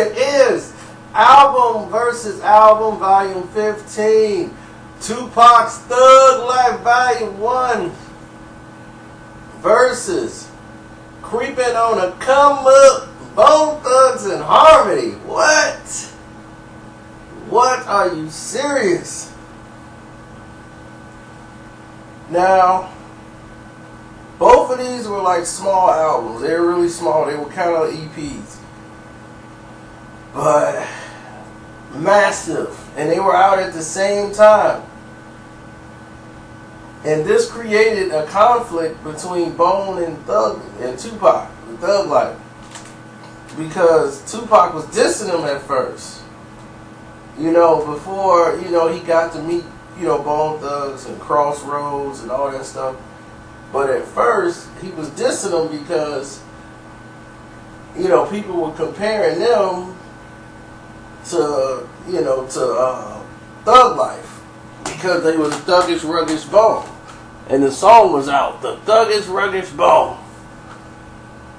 it is Album versus Album, Volume 15. Tupac's Thug Life, Volume 1 versus Creeping on a Come Up, Bone Thugs-n-Harmony. What? What? Are you serious? Now, both of these were like small albums. They were really small. They were kind of EPs. But massive. And they were out at the same time. And this created a conflict between Bone and Tupac, the Thug Life. Because Tupac was dissing him at first. You know, before, you know, he got to meet, you know, Bone Thugs and Crossroads and all that stuff. But at first, he was dissing them because, you know, people were comparing them to, you know, to Thug Life. Because they was Thuggish Ruggish Bone. And the song was out, the Thuggish Ruggish Bone.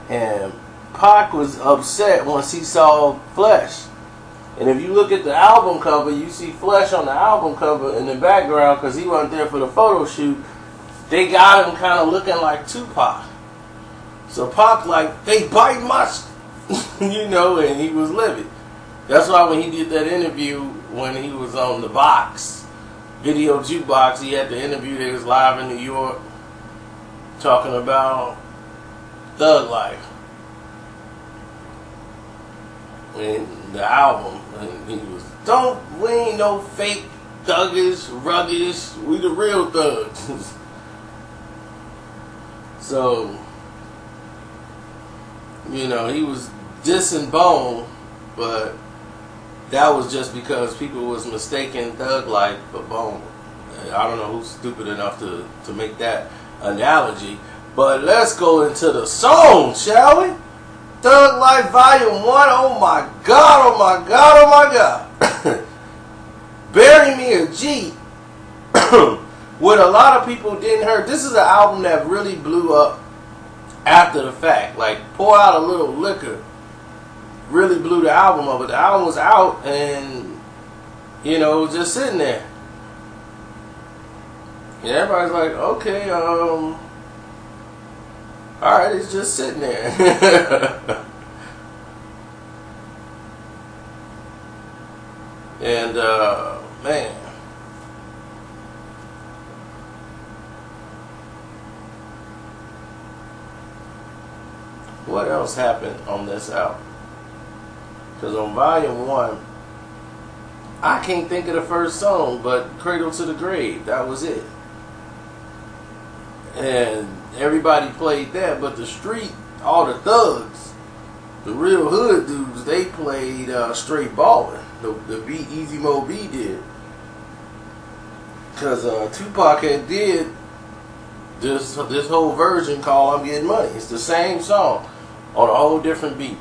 And Pac was upset once he saw Flesh. And if you look at the album cover, you see Flesh on the album cover in the background because he wasn't there for the photo shoot. They got him kind of looking like Tupac. So Pac like, they bite my you know, and he was livid. That's why when he did that interview when he was on the Box, Video Jukebox, he had the interview that was live in New York talking about Thug Life. And the album, and he was, we ain't no fake thuggish, ruggish, we the real thugs. So, you know, he was dissing Bone, but that was just because people was mistaking Thug Life for Bone. I don't know who's stupid enough to make that analogy. But let's go into the song, shall we? Thug Life Volume 1, oh my God, oh my God, oh my God. Bury Me a G. What a lot of people didn't hear. This is an album that really blew up after the fact. Like, Pour Out a Little Liquor really blew the album up. But the album was out and, you know, it was just sitting there. And everybody's like, okay, alright, it's just sitting there. And, man. What else happened on this album? Because on Volume 1, I can't think of the first song, but Cradle to the Grave, that was it. And everybody played that, but the street, all the thugs, the real hood dudes, they played Straight Ballin'. The beat Easy Mo B did. Because Tupac had did this whole version called I'm Getting Money. It's the same song on a whole different beat.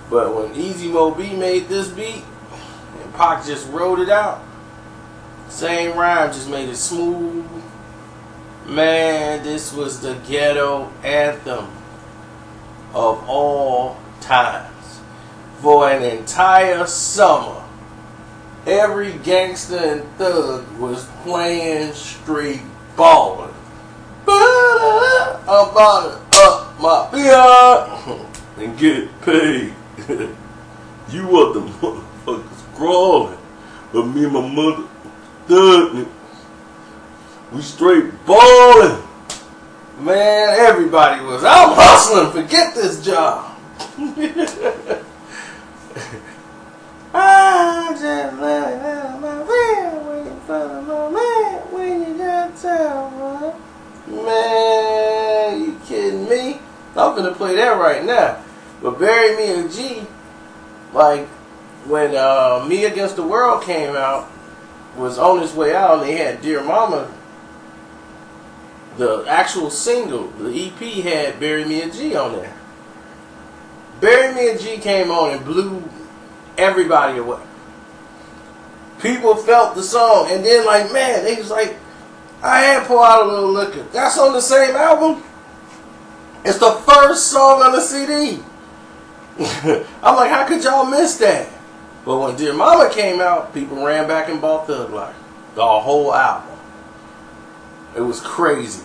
But when Easy Mo B made this beat, and Pac just wrote it out, same rhyme, just made it smooth. Man, this was the ghetto anthem of all times. For an entire summer, every gangster and thug was playing Straight Ballin'. I'm about to up my beard and get paid. You are the motherfuckers crawling, but me and my mother thuggin'. We straight ballin'. Man, everybody was, I'm hustling, forget this job. I'm just living out my bed, waiting for my man when you got time, man, you kidding me? I'm finna play that right now. But Bury Me a G, like, when Me Against the World came out, was on its way out, and they had Dear Mama. The actual single, the EP, had Bury Me a G on there. Bury Me a G came on and blew everybody away. People felt the song, and then like, man, they was like, I had Pour Out a Little Liquor. That's on the same album. It's the first song on the CD. I'm like, how could y'all miss that? But when Dear Mama came out, people ran back and bought Thug Life. The whole album. It was crazy.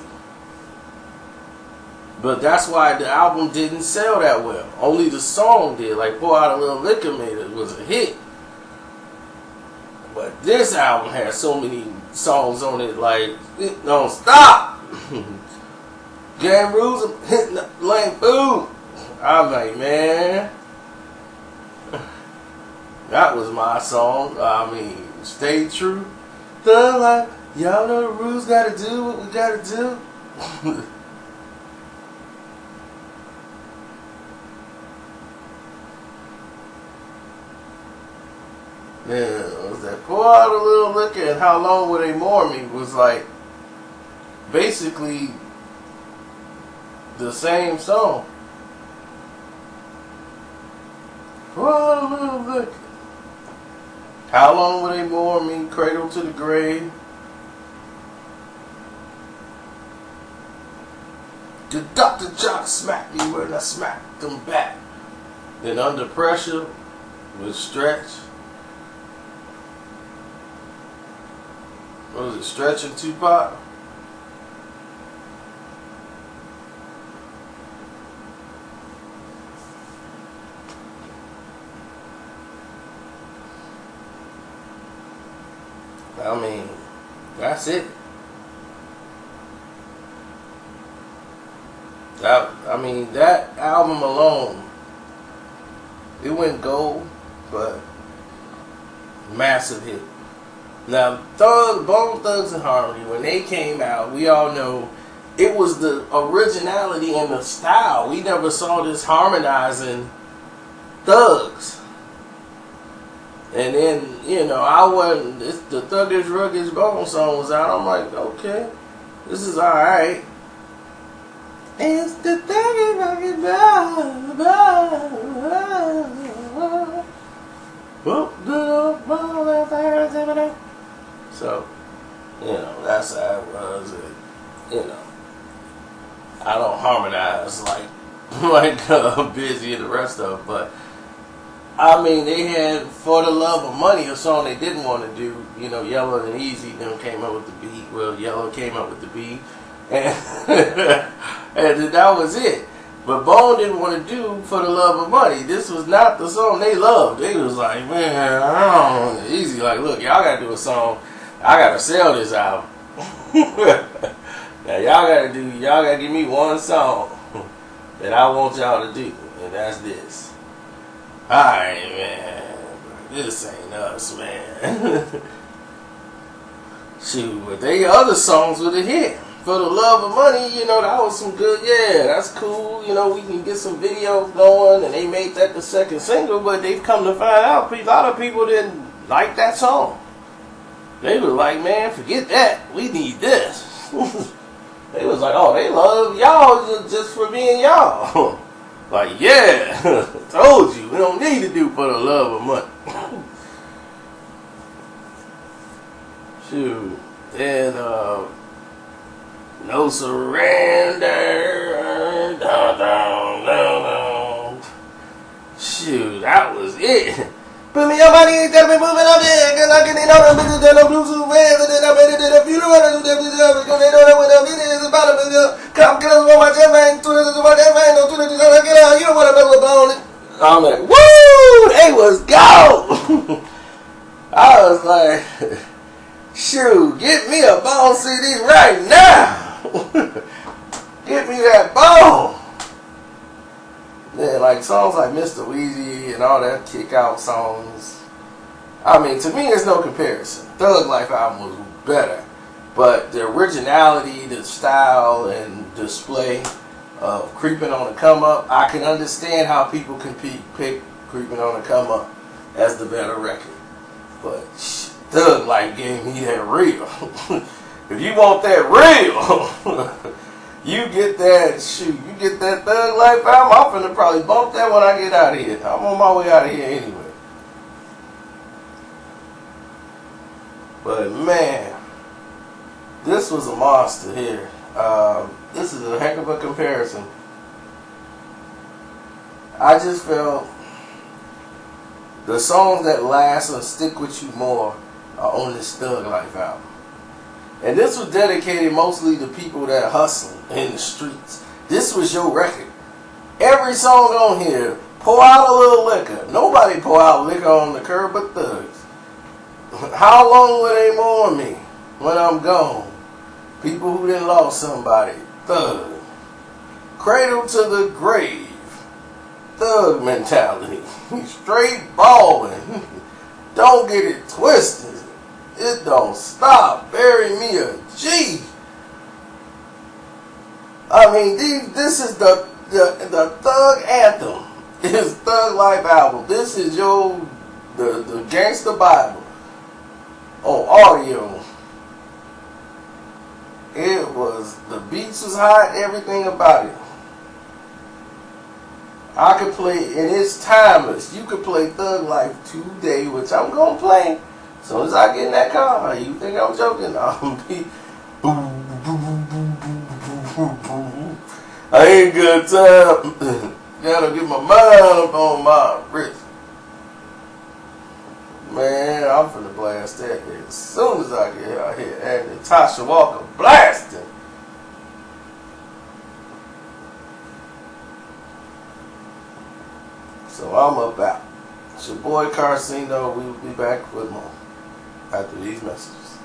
But that's why the album didn't sell that well. Only the song did. Like Pour Out a Little Liquor made it was a hit. But this album had so many songs on it, like, it don't stop. Gang Rules hitting the lane food. I'm like, man, that was my song. I mean, Stay True. Thug Life. Y'all know the rules, gotta do what we gotta do. Yeah, it was that Pour Out a Little Liquor and How Long Will They Mourn Me was like basically the same song. Pour Out a Little Liquor. How Long Will They Mourn Me? Cradle to the Grave. The Dr. Jock smacked me when I smacked him back. Then Under Pressure with Stretch. What was it, Stretch and Tupac? I mean, that's it. That album alone, it went gold, but massive hit. Now, Bone Thugs and Harmony, when they came out, we all know it was the originality and the style. We never saw this harmonizing thugs. And then, the Thuggish Ruggish Bone song was out. I'm like, okay, this is alright. It's the Thuggish Ruggish Bone. So, that's how it was. And, I don't harmonize like Busy and the rest of them, but I mean, they had For the Love of Money, a song they didn't want to do. Yellow and Easy them came up with the beat. Well, Yellow came up with the beat, and and that was it. But Bone didn't want to do For the Love of Money. This was not the song they loved. They was like, man, I don't know. Easy, like, look, y'all gotta do a song. I gotta sell this album. Now y'all gotta give me one song that I want y'all to do, and that's this. Alright, man, this ain't us, man. Shoot, but they other songs would have hit. For the Love of Money, that was some good, that's cool. We can get some videos going, and they made that the second single, but they've come to find out a lot of people didn't like that song. They were like, man, forget that. We need this. They was like, oh, they love y'all just for being y'all. Like, yeah, told you. We don't need to do For the Love of Money. Shoot. And, No Surrender. Down, down, down, down. Shoot, that was it. Put me on my knees, tell me moving up there, cause I can eat all the bitches that no blues who wear, and then I made it in a funeral, and I do that, because they know that when I'm eating, it's about a million. Come get us on my jet, man, 2 days on my jet, man, no 2 days on my jet, you don't want to mess with Bone. I'm like, woo, they was go. I was like, shoot, get me a Bone CD right now. Get me that Bone. Yeah, like songs like Mr. Weezy and all that kick out songs. I mean, to me, there's no comparison. Thug Life album was better, but the originality, the style, and display of Creeping on the Come Up, I can understand how people can pick Creeping on the Come Up as the better record. But Thug Life gave me that real. If you want that real. You get that Thug Life album, I'm finna probably bump that when I get out of here. I'm on my way out of here anyway. But man, this was a monster here. This is a heck of a comparison. I just felt the songs that last and stick with you more are on this Thug Life album. And this was dedicated mostly to people that hustle in the streets. This was your record. Every song on here, pour out a little liquor. Nobody pour out liquor on the curb but thugs. How long will they mourn me when I'm gone? People who done lost somebody. Thug. Cradle to the grave. Thug mentality. Straight balling. Don't get it twisted. It don't stop. Bury me a G. I mean, this is the Thug anthem. It's Thug Life album. This is the Gangsta Bible on audio. It was, the beats was hot, everything about it. I could play, and it's timeless. You could play Thug Life today, which I'm gonna play. As soon as I get in that car, you think I'm joking? I'm gonna be boom, boom, boom, boom, boom, boom. I ain't good time. Gotta get my mind up on my wrist. Man, I'm finna blast that as soon as I get out here. And Tasha Walker blasting. So I'm about. It's your boy Carcino. We will be back with more after these messages.